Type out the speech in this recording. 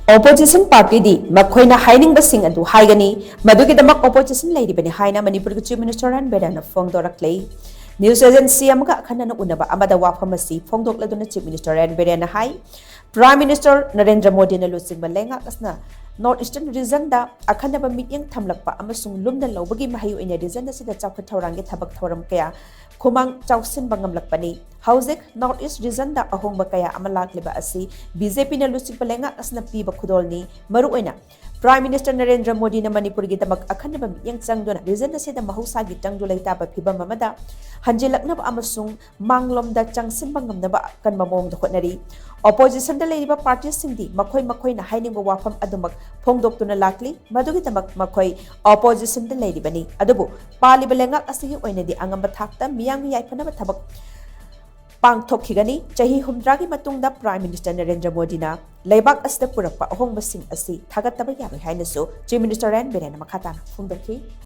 Opposition party di Makhoina Hainingba Shing adu Haigani Madugi Damak opposition Leiribani HAINA Manipur Chief Minister and BIREN PHONGDORAKLI News agency amga khana unaba amada wafamasi phongdokladuna Chief Minister and BIREN Hai Prime Minister Narendra Modi na lusing malenga kasna North Eastern region da akhanaba mityang thamlakpa amasung lumna lobagi mahayu ina region da sida chawkha thawrangi thabak thoram kaya khumang chawsin bangamlakpani Hauzik North East region da ahongba kaya amalakliba asi BJP na lusing palenga kasna piba khudolni maruoina Prime Minister Narendra Modi na Manipuri Damak akhanaba mityang changdona region da sida mahusagi changdu laitaba phibam amada hanjilaknaba amasung manglom da changsin bangamnaba kan mamong da khotnari Opposition da leiriba parties singdi Makhoina Hainingba wafam adumak phongdoktuna lakli Madugi Damak makhoi opposition da leiribani adubu paliba lengak asigi oinadi angamba thakta miyang yaifanaba thabak pangthokkhigani chahi humdragi matungda Prime Minister Narendra Modi na leibak asda purakpa ahongba sing asi thagattaba yaroi hainasu Chief Minister and BIREN makhatana phongdokhi